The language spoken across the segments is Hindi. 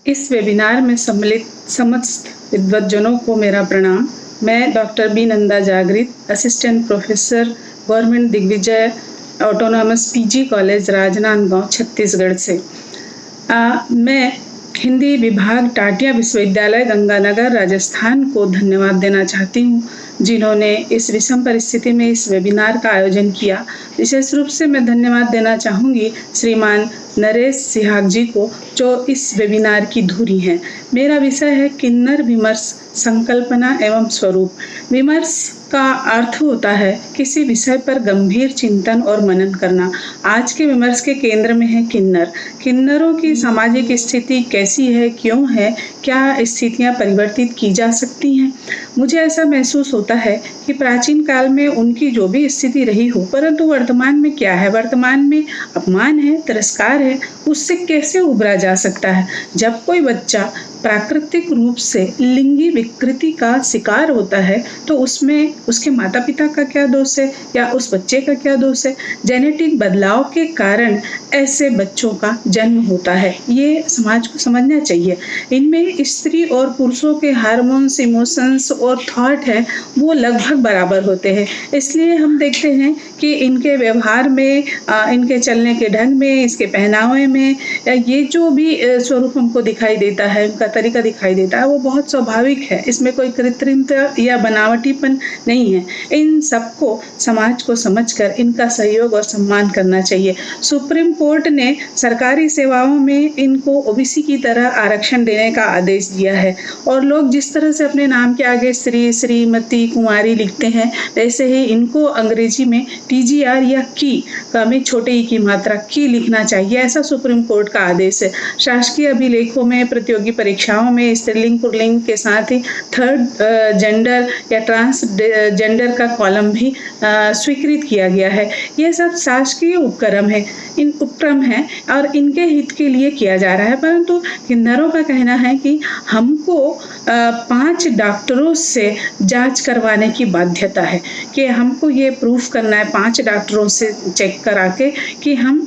इस वेबिनार में सम्मिलित समस्त विद्वज्जनों को मेरा प्रणाम। मैं doctor B Nanda Jagrut, assistant professor, government Digvijay autonomous PG college Rajnandgaon, Chhattisgarh से। मैं हिंदी विभाग टाटिया विश्वविद्यालय गंगानगर राजस्थान को धन्यवाद देना चाहती हूँ, जिन्होंने इस विषम परिस्थिति में इस वेबिनार का आयोजन किया। विशेष रूप से मैं धन्यवाद देना चाहूँगी श्रीमान नरेश सिहाग जी को, जो इस वेबिनार की धुरी हैं। मेरा विषय है किन्नर विमर्श, संकल्पना एवं स्वरूप। विमर्श का अर्थ होता है किसी विषय पर गंभीर चिंतन और मनन करना। आज के विमर्श के केंद्र में है किन्नर। किन्नरों की सामाजिक स्थिति कैसी है, क्यों है, क्या स्थितियां परिवर्तित की जा सकती हैं। मुझे ऐसा महसूस होता है कि प्राचीन काल में उनकी जो भी स्थिति रही हो, परंतु वर्तमान में क्या है, वर्तमान में अपमान है, तिरस्कार है, उससे कैसे उबरा जा सकता है। जब कोई बच्चा प्राकृतिक रूप से लिंगी विकृति का शिकार होता है तो उसमें उसके माता पिता का क्या दोष है या उस बच्चे का क्या दोष है। जेनेटिक बदलाव के कारण ऐसे बच्चों का जन्म होता है, ये समाज को समझना चाहिए। इनमें स्त्री और पुरुषों के हार्मोन्स, इमोशंस और थॉट है वो लगभग बराबर होते हैं। इसलिए हम देखते हैं कि इनके व्यवहार में, इनके चलने के ढंग में, इसके पहनावे में, ये जो भी स्वरूप हमको दिखाई देता है, उनका तरीका दिखाई देता है, वो बहुत स्वाभाविक है। इसमें कोई कृत्रिमता या बनावटीपन नहीं है। इन सबको समाज को समझकर इनका सहयोग और सम्मान करना चाहिए। सुप्रीम कोर्ट ने सरकारी सेवाओं में इनको ओबीसी की तरह आरक्षण देने का आदेश दिया है और लोग जिस तरह से अपने नाम के आगे श्री, श्रीमती, कुमारी लिखते हैं, वैसे ही इनको अंग्रेजी में टीजीआर या की में छोटे ई की मात्रा की लिखना चाहिए, ऐसा सुप्रीम कोर्ट का आदेश है। शासकीय अभिलेखों में, प्रतियोगी परीक्षाओं में स्त्रीलिंग पुल्लिंग के साथ ही थर्ड जेंडर या ट्रांसजेंडर का कॉलम भी स्वीकृत किया गया है। ये सब शासकीय उपक्रम है और इनके हित के लिए किया जा रहा है। परंतु किन्नरों का कहना है कि हमको 5 डॉक्टरों से जांच करवाने की बाध्यता है, कि हमको ये प्रूफ करना है 5 डॉक्टरों से चेक करा के कि हम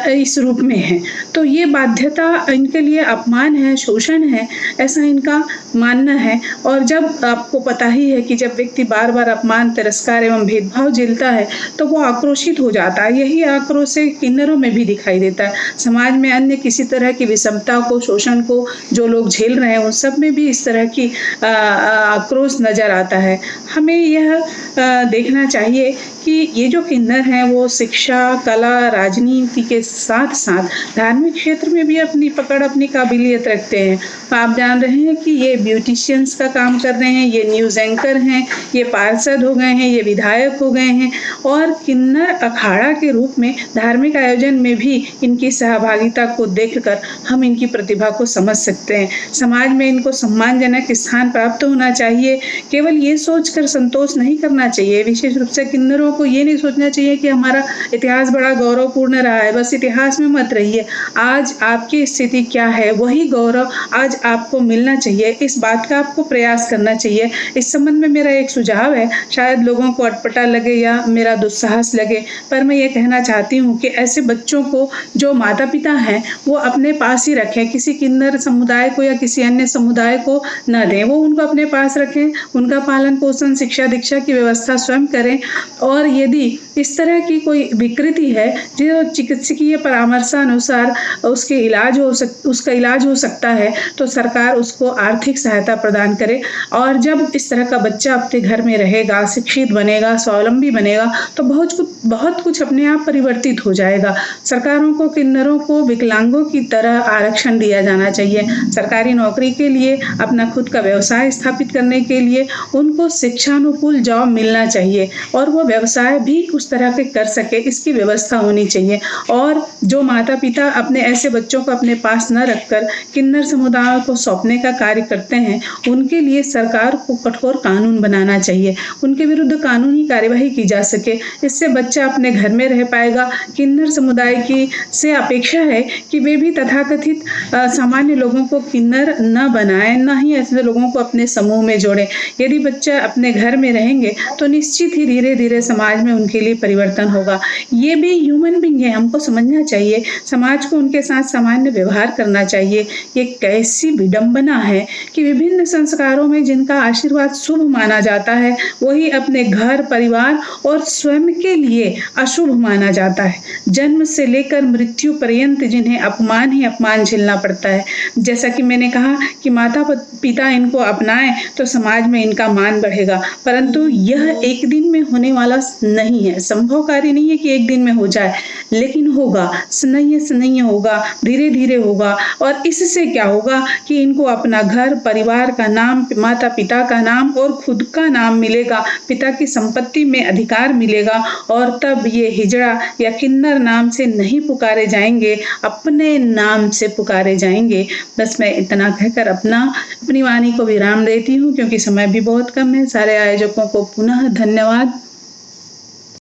इस रूप में हैं। तो ये बाध्यता इनके लिए अपमान है, शोषण है, ऐसा इनका मानना है। और जब आपको पता ही है कि जब व्यक्ति बार बार अपमान, तिरस्कार एवं भेदभाव झेलता है तो वो आक्रोशित हो जाता है। यही आक्रोश किन्नरों में भी दिखाई देता है। समाज में अन्य किसी तरह की विषमता को, शोषण को जो लोग झेल रहे हैं, उन सब में भी इस तरह की आक्रोश नजर आता है। हमें यह देखना चाहिए कि ये जो किन्नर हैं वो शिक्षा, कला, राजनीति के साथ साथ धार्मिक क्षेत्र में भी अपनी पकड़, अपनी काबिलियत रखते हैं। आप जान रहे हैं कि ये ब्यूटिशियंस का काम कर रहे हैं, ये न्यूज़ एंकर हैं, ये पार्षद हो गए हैं, ये विधायक हो गए हैं और किन्नर अखाड़ा के रूप में धार्मिक आयोजन में भी इनकी सहभागिता को देखकर हम इनकी प्रतिभा को समझ सकते हैं। समाज में इनको सम्मानजनक स्थान प्राप्त होना चाहिए। केवल ये सोचकर संतोष नहीं करना चाहिए। विशेष रूप से किन्नरों को ये नहीं सोचना चाहिए कि हमारा इतिहास बड़ा गौरवपूर्ण रहा है, बस इतिहास में मत रहिए। आज आपकी स्थिति क्या है, वही गौरव आज आपको मिलना चाहिए। इस बात का आपको प्रयास करना चाहिए। इस संबंध में मेरा एक सुझाव है, शायद लोगों को अटपटा लगे या मेरा दुस्साहस लगे, पर मैं ये कहना चाहती हूँ कि ऐसे बच्चों को जो माता पिता हैं वो अपने पास ही रखें। किसी किन्नर समुदाय को या किसी अन्य समुदाय को न दें, वो उनको अपने पास रखें, उनका पालन पोषण, शिक्षा दीक्षा की व्यवस्था स्वयं करें। और यदि इस तरह की कोई विकृति है जो चिकित्सकीय परामर्शानुसार उसका इलाज हो सकता है तो सरकार उसको आर्थिक सहायता प्रदान करे। और जब इस तरह का बच्चा अपने घर में रहेगा, शिक्षित बनेगा, स्वावलंबी बनेगा तो बहुत कुछ अपने आप परिवर्तित हो जाएगा। सरकारों को किन्नरों को विकलांगों की तरह आरक्षण दिया जाना चाहिए। सरकारी नौकरी के लिए, अपना खुद का व्यवसाय स्थापित करने के लिए उनको शिक्षानुकूल जॉब मिलना चाहिए और वो व्यवसाय भी उस तरह के कर सके, इसकी व्यवस्था होनी चाहिए। और जो माता पिता अपने ऐसे बच्चों को अपने पास न रखकर किन्नर समुदाय को सौंपने का कार्य करते हैं, उनके लिए सरकार को कठोर कानून बनाना चाहिए, उनके विरुद्ध कानूनी कार्यवाही की जा सके। इससे बच्चा अपने घर में रह पाएगा। किन्नर समुदाय की से अपेक्षा है कि वे भी तथाकथित सामान्य लोगों को किन्नर न बनाएं, न ही ऐसे लोगों को अपने समूह में जोड़ें। यदि बच्चा अपने घर में रहेंगे तो निश्चित ही धीरे धीरे समाज में उनके लिए परिवर्तन होगा। ये भी ह्यूमन बीइंग है, हमको समझना चाहिए, समाज को उनके साथ सामान्य व्यवहार करना चाहिए। ये कैसी विडंबना है कि विभिन्न संस्कारों में जिनका आशीर्वाद शुभ माना जाता है, वही अपने घर, परिवार और स्वयं के लिए अशुभ माना जाता है। जन्म से लेकर मृत्यु पर्यंत जिन्हें अपमान ही अपमान झेलना पड़ता है। जैसा कि मैंने कहा कि माता पिता इनको अपनाएं तो समाज में इनका मान बढ़ेगा, परंतु यह एक दिन में होने वाला नहीं है, संभव कार्य नहीं है कि एक दिन में हो जाए, लेकिन होगा, स्नेह स्नेह होगा, धीरे धीरे होगा। और इससे क्या होगा कि इनको अपना घर, परिवार का नाम, माता पिता का नाम और खुद का नाम मिलेगा, पिता की संपत्ति में अधिकार मिलेगा, और तब ये हिजड़ा या किन्नर नाम से नहीं पुकारे जाएंगे, अपने नाम से पुकारे जाएंगे। बस मैं इतना कहकर अपनी वाणी को विराम देती हूँ, क्योंकि समय भी बहुत कम है। सारे आयोजकों को पुनः धन्यवाद।